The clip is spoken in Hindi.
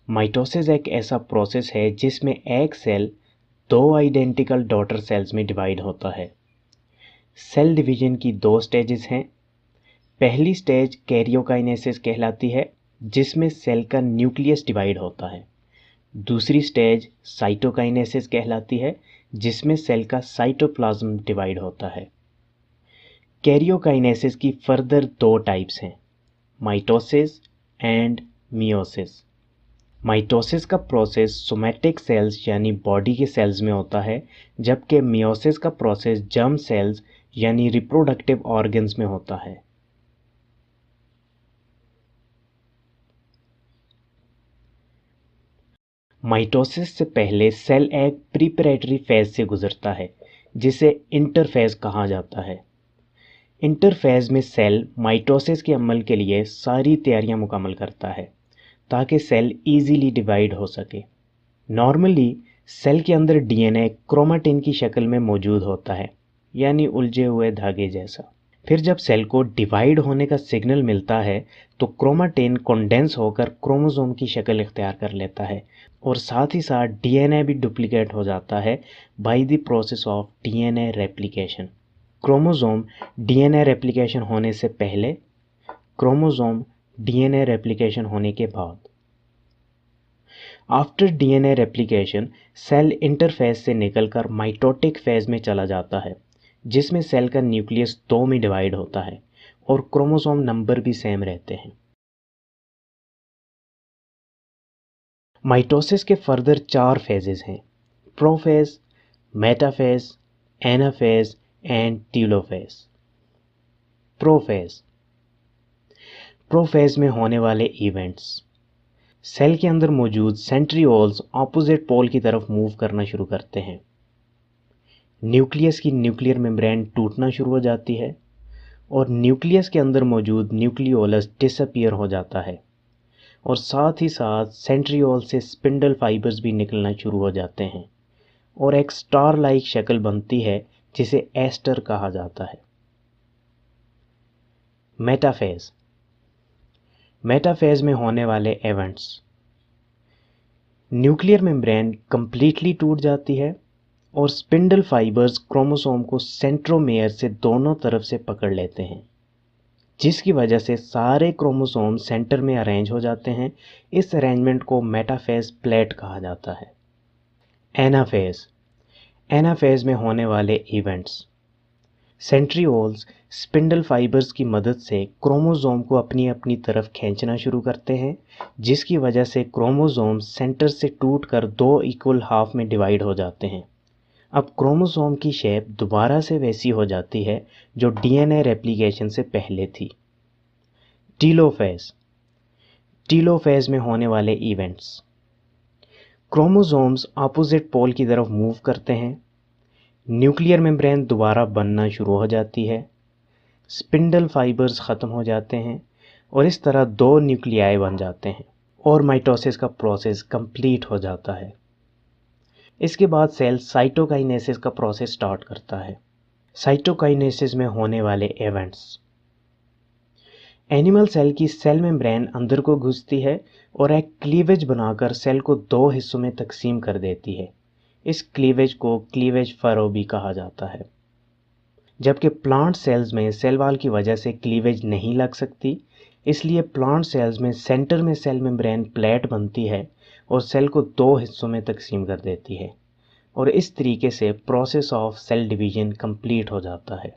माइटोसिस एक ऐसा प्रोसेस है जिसमें एक सेल दो आइडेंटिकल डॉटर सेल्स में डिवाइड होता है। सेल डिवीजन की दो स्टेजेस हैं। पहली स्टेज कैरियोकाइनेसिस कहलाती है, जिसमें सेल का न्यूक्लियस डिवाइड होता है। दूसरी स्टेज साइटोकाइनेसिस कहलाती है, जिसमें सेल का साइटोप्लाज्म डिवाइड होता है। कैरियोकाइनेसिस की फर्दर दो टाइप्स हैं, माइटोसिस एंड मियोसिस। माइटोसिस का प्रोसेस सोमैटिक सेल्स यानी बॉडी के सेल्स में होता है, जबकि मियोसिस का प्रोसेस जर्म सेल्स यानी रिप्रोडक्टिव ऑर्गन्स में होता है। माइटोसिस से पहले सेल एक प्रीपरेटरी फेज से गुजरता है, जिसे इंटरफेज कहा जाता है। इंटरफेज में सेल माइटोसिस के अमल के लिए सारी तैयारियां मुकम्मल करता है ताकि सेल इजीली डिवाइड हो सके। नॉर्मली सेल के अंदर डीएनए क्रोमेटिन की शक्ल में मौजूद होता है, यानी उलझे हुए धागे जैसा। फिर जब सेल को डिवाइड होने का सिग्नल मिलता है तो क्रोमेटिन कंडेंस होकर क्रोमोसोम की शक्ल इख्तियार कर लेता है और साथ ही साथ डीएनए भी डुप्लीकेट हो जाता है by the process of DNA replication. Chromosome DNA replication होने से पहले, क्रोमोसोम डीएनए रेप्लिकेशन होने के बाद। After DNA replication cell interphase से निकलकर माइटोटिक फेज में चला जाता है, जिसमें सेल का न्यूक्लियस दो में डिवाइड होता है और क्रोमोसोम नंबर भी सेम रहते हैं। माइटोसिस के फर्दर चार फेजेस हैं, prophase, metaphase, anaphase and telophase. Prophase. Prophase में होने इवेंट्स। सेल के अंदर मौजूद सेंट्रियोल्स ऑपोजिट पोल की तरफ मूव करना शुरू करते हैं। न्यूक्लियस की न्यूक्लियर मेम्ब्रेन टूटना शुरू हो जाती है और न्यूक्लियस के अंदर मौजूद न्यूक्लियोलस डिसअपीयर हो जाता है और साथ ही साथ सेंट्रियोल से स्पिंडल फाइबर्स भी निकलना शुरू हो जाते हैं और एक स्टार लाइक शक्ल बनती है जिसे एस्टर कहा जाता है। मेटाफेज। मेटाफेज में होने वाले इवेंट्स। न्यूक्लियर मेम्ब्रेन कंप्लीटली टूट जाती है और स्पिंडल फाइबर्स क्रोमोसोम को सेंट्रोमेयर से दोनों तरफ से पकड़ लेते हैं, जिसकी वजह से सारे क्रोमोसोम सेंटर में अरेंज हो जाते हैं। इस अरेंजमेंट को मेटाफेज प्लेट कहा जाता है। एनाफेज। एनाफेज में होने वाले इवेंट्स। सेंट्रियोल्स स्पिंडल फाइबर्स की मदद से क्रोमोसोम को अपनी अपनी तरफ खींचना शुरू करते हैं, जिसकी वजह से क्रोमोसोम सेंटर से टूटकर दो इक्वल हाफ में डिवाइड हो जाते हैं। अब क्रोमोसोम की शेप दोबारा से वैसी हो जाती है जो डीएनए रेप्लिकेशन से पहले थी। टीलोफेज। टीलोफेज में होने वाले इवेंट्स। क्रोमोसोम्स अपोजिट पोल की तरफ मूव करते हैं, न्यूक्लियर मेम्ब्रेन दोबारा बनना शुरू हो जाती है, स्पिंडल फाइबर्स ख़त्म हो जाते हैं और इस तरह दो न्यूक्लियाई बन जाते हैं और माइटोसिस का प्रोसेस कंप्लीट हो जाता है। इसके बाद सेल साइटोकाइनेसिस का प्रोसेस स्टार्ट करता है। साइटोकाइनेसिस में होने वाले इवेंट्स। एनिमल सेल की सेल मेम्ब्रेन अंदर को घुसती है और एक क्लीवेज बनाकर सेल को दो हिस्सों में तकसीम कर देती है। इस क्लीवेज को क्लीवेज फरो भी कहा जाता है। जबकि प्लांट सेल्स में सेल वॉल की वजह से क्लीवेज नहीं लग सकती, इसलिए प्लांट सेल्स में सेंटर में सेल मेम्ब्रेन प्लेट बनती है और सेल को दो हिस्सों में तकसीम कर देती है और इस तरीके से process of cell division complete हो जाता है।